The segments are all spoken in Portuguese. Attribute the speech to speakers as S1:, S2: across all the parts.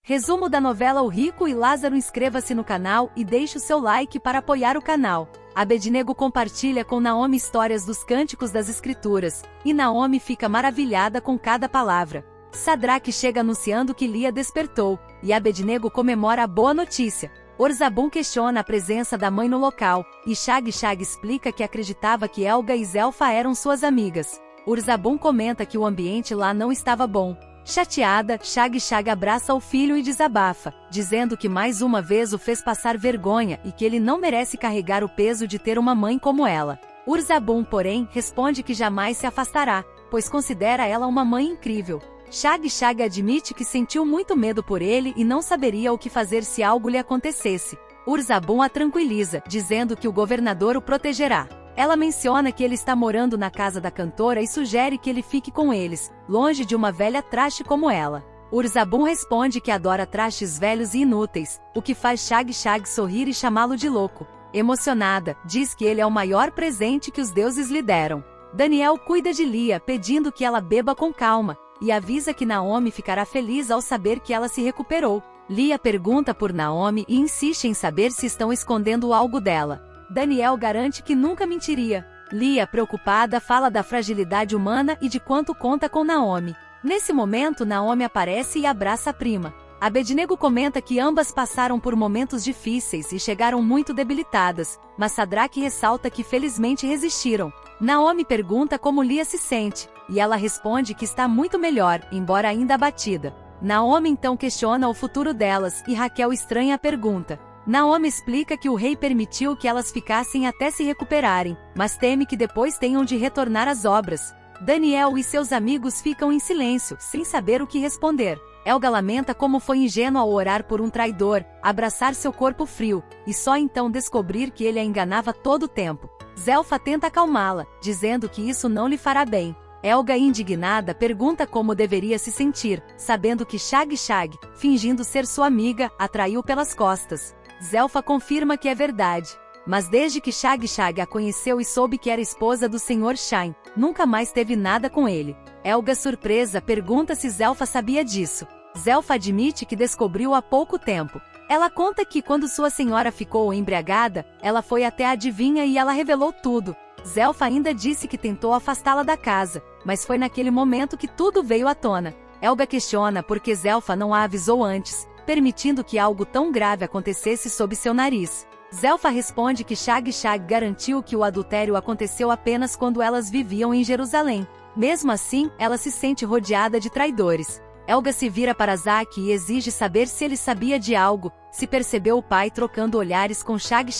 S1: Resumo da novela O Rico e Lázaro. Inscreva-se no canal e deixe o seu like para apoiar o canal. Abednego compartilha com Naomi histórias dos cânticos das escrituras, e Naomi fica maravilhada com cada palavra. Sadraque chega anunciando que Lia despertou, e Abednego comemora a boa notícia. Orzabum questiona a presença da mãe no local, e Shag explica que acreditava que Helga e Zelfa eram suas amigas. Orzabum comenta que o ambiente lá não estava bom. Chateada, Shag abraça o filho e desabafa, dizendo que mais uma vez o fez passar vergonha e que ele não merece carregar o peso de ter uma mãe como ela. Orzabum, porém, responde que jamais se afastará, pois considera ela uma mãe incrível. Shag admite que sentiu muito medo por ele e não saberia o que fazer se algo lhe acontecesse. Orzabum a tranquiliza, dizendo que o governador o protegerá. Ela menciona que ele está morando na casa da cantora e sugere que ele fique com eles, longe de uma velha traste como ela. Orzabum responde que adora trastes velhos e inúteis, o que faz Shag sorrir e chamá-lo de louco. Emocionada, diz que ele é o maior presente que os deuses lhe deram. Daniel cuida de Lia, pedindo que ela beba com calma, e avisa que Naomi ficará feliz ao saber que ela se recuperou. Lia pergunta por Naomi e insiste em saber se estão escondendo algo dela. Daniel garante que nunca mentiria. Lia, preocupada, fala da fragilidade humana e de quanto conta com Naomi. Nesse momento, Naomi aparece e abraça a prima. Abednego comenta que ambas passaram por momentos difíceis e chegaram muito debilitadas, mas Sadraque ressalta que felizmente resistiram. Naomi pergunta como Lia se sente, e ela responde que está muito melhor, embora ainda abatida. Naomi então questiona o futuro delas e Raquel estranha a pergunta. Naomi explica que o rei permitiu que elas ficassem até se recuperarem, mas teme que depois tenham de retornar às obras. Daniel e seus amigos ficam em silêncio, sem saber o que responder. Helga lamenta como foi ingênua ao orar por um traidor, abraçar seu corpo frio, e só então descobrir que ele a enganava todo o tempo. Zelfa tenta acalmá-la, dizendo que isso não lhe fará bem. Helga, indignada, pergunta como deveria se sentir, sabendo que Shag, fingindo ser sua amiga, a traiu pelas costas. Zelfa confirma que é verdade. Mas desde que Shag a conheceu e soube que era esposa do Sr. Shine, nunca mais teve nada com ele. Helga, surpresa, pergunta se Zelfa sabia disso. Zelfa admite que descobriu há pouco tempo. Ela conta que quando sua senhora ficou embriagada, ela foi até a adivinha e ela revelou tudo. Zelfa ainda disse que tentou afastá-la da casa, mas foi naquele momento que tudo veio à tona. Helga questiona por que Zelfa não a avisou antes, permitindo que algo tão grave acontecesse sob seu nariz. Zelfa responde que Shag garantiu que o adultério aconteceu apenas quando elas viviam em Jerusalém. Mesmo assim, ela se sente rodeada de traidores. Helga se vira para Zaki e exige saber se ele sabia de algo, se percebeu o pai trocando olhares com Shag.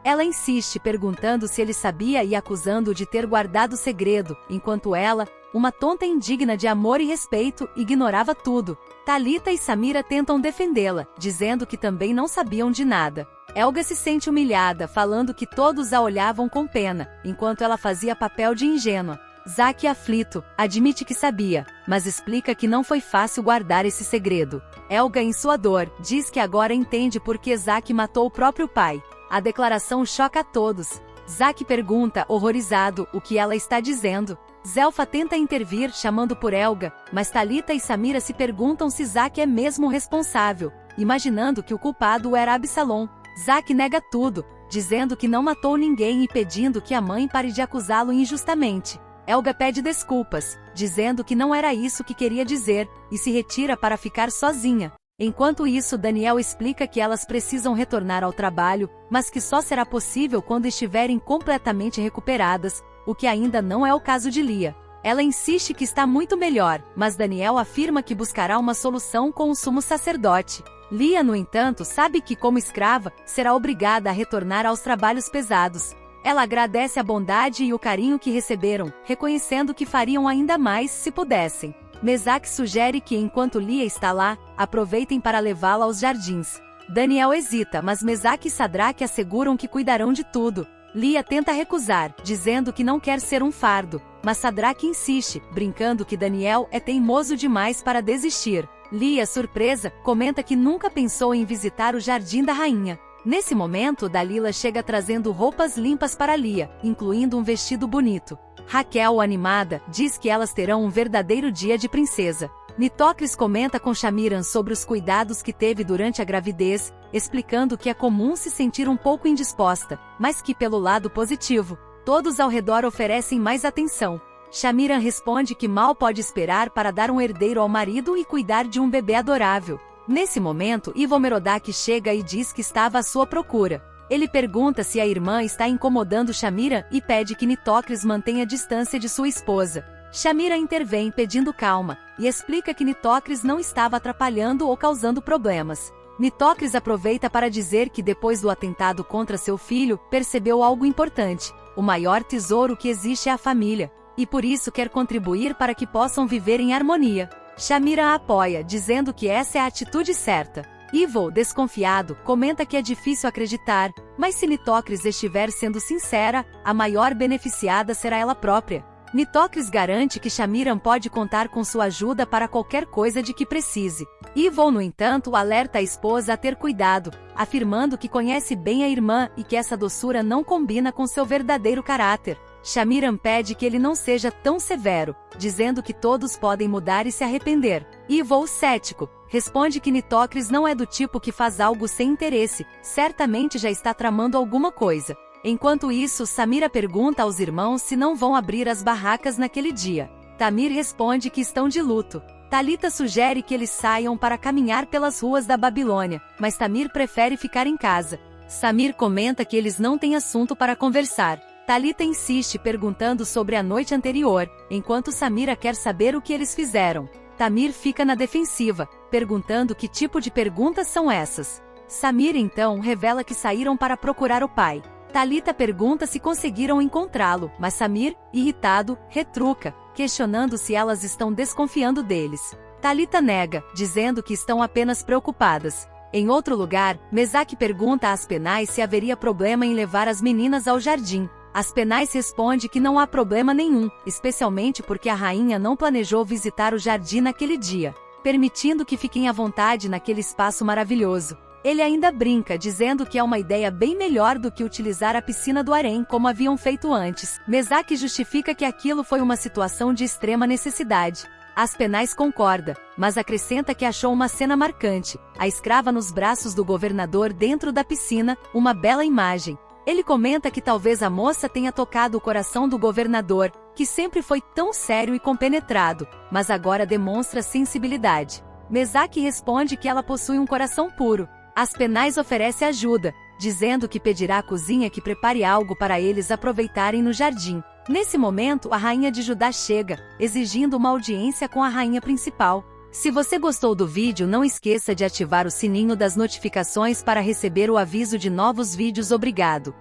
S1: Ela insiste, perguntando se ele sabia e acusando-o de ter guardado o segredo, enquanto ela, uma tonta indigna de amor e respeito, ignorava tudo. Talita e Samira tentam defendê-la, dizendo que também não sabiam de nada. Helga se sente humilhada, falando que todos a olhavam com pena, enquanto ela fazia papel de ingênua. Zaki, aflito, admite que sabia, mas explica que não foi fácil guardar esse segredo. Helga, em sua dor, diz que agora entende por que Zaki matou o próprio pai. A declaração choca a todos. Zaki pergunta, horrorizado, o que ela está dizendo. Zelfa tenta intervir, chamando por Helga, mas Talita e Samira se perguntam se Zaki é mesmo o responsável, imaginando que o culpado era Absalom. Zaki nega tudo, dizendo que não matou ninguém e pedindo que a mãe pare de acusá-lo injustamente. Helga pede desculpas, dizendo que não era isso que queria dizer, e se retira para ficar sozinha. Enquanto isso, Daniel explica que elas precisam retornar ao trabalho, mas que só será possível quando estiverem completamente recuperadas, o que ainda não é o caso de Lia. Ela insiste que está muito melhor, mas Daniel afirma que buscará uma solução com o sumo sacerdote. Lia, no entanto, sabe que, como escrava, será obrigada a retornar aos trabalhos pesados. Ela agradece a bondade e o carinho que receberam, reconhecendo que fariam ainda mais se pudessem. Mesaque sugere que, enquanto Lia está lá, aproveitem para levá-la aos jardins. Daniel hesita, mas Mesaque e Sadraque asseguram que cuidarão de tudo. Lia tenta recusar, dizendo que não quer ser um fardo, mas Sadraque insiste, brincando que Daniel é teimoso demais para desistir. Lia, surpresa, comenta que nunca pensou em visitar o Jardim da Rainha. Nesse momento, Dalila chega trazendo roupas limpas para Lia, incluindo um vestido bonito. Raquel, animada, diz que elas terão um verdadeiro dia de princesa. Nitocris comenta com Shamiran sobre os cuidados que teve durante a gravidez, explicando que é comum se sentir um pouco indisposta, mas que pelo lado positivo, todos ao redor oferecem mais atenção. Shamiran responde que mal pode esperar para dar um herdeiro ao marido e cuidar de um bebê adorável. Nesse momento, Ivo Merodach chega e diz que estava à sua procura. Ele pergunta se a irmã está incomodando Shamiran e pede que Nitocris mantenha distância de sua esposa. Shamiran intervém pedindo calma, e explica que Nitocris não estava atrapalhando ou causando problemas. Nitocris aproveita para dizer que depois do atentado contra seu filho, percebeu algo importante: o maior tesouro que existe é a família, e por isso quer contribuir para que possam viver em harmonia. Shamiran a apoia, dizendo que essa é a atitude certa. Ivo, desconfiado, comenta que é difícil acreditar, mas se Nitocris estiver sendo sincera, a maior beneficiada será ela própria. Nitocris garante que Shamiran pode contar com sua ajuda para qualquer coisa de que precise. Ivo, no entanto, alerta a esposa a ter cuidado, afirmando que conhece bem a irmã e que essa doçura não combina com seu verdadeiro caráter. Shamiran pede que ele não seja tão severo, dizendo que todos podem mudar e se arrepender. Ivo, cético, responde que Nitocris não é do tipo que faz algo sem interesse, certamente já está tramando alguma coisa. Enquanto isso, Samira pergunta aos irmãos se não vão abrir as barracas naquele dia. Tamir responde que estão de luto. Talita sugere que eles saiam para caminhar pelas ruas da Babilônia, mas Tamir prefere ficar em casa. Samir comenta que eles não têm assunto para conversar. Talita insiste perguntando sobre a noite anterior, enquanto Samira quer saber o que eles fizeram. Tamir fica na defensiva, perguntando que tipo de perguntas são essas. Samir então revela que saíram para procurar o pai. Talita pergunta se conseguiram encontrá-lo, mas Samir, irritado, retruca, questionando se elas estão desconfiando deles. Talita nega, dizendo que estão apenas preocupadas. Em outro lugar, Mesach pergunta às Penais se haveria problema em levar as meninas ao jardim. As Penais responde que não há problema nenhum, especialmente porque a rainha não planejou visitar o jardim naquele dia, permitindo que fiquem à vontade naquele espaço maravilhoso. Ele ainda brinca, dizendo que é uma ideia bem melhor do que utilizar a piscina do harém como haviam feito antes. Mesach justifica que aquilo foi uma situação de extrema necessidade. As Penais concorda, mas acrescenta que achou uma cena marcante: a escrava nos braços do governador dentro da piscina, uma bela imagem. Ele comenta que talvez a moça tenha tocado o coração do governador, que sempre foi tão sério e compenetrado, mas agora demonstra sensibilidade. Mesach responde que ela possui um coração puro. As Penais oferece ajuda, dizendo que pedirá à cozinha que prepare algo para eles aproveitarem no jardim. Nesse momento, a rainha de Judá chega, exigindo uma audiência com a rainha principal. Se você gostou do vídeo, não esqueça de ativar o sininho das notificações para receber o aviso de novos vídeos. Obrigado.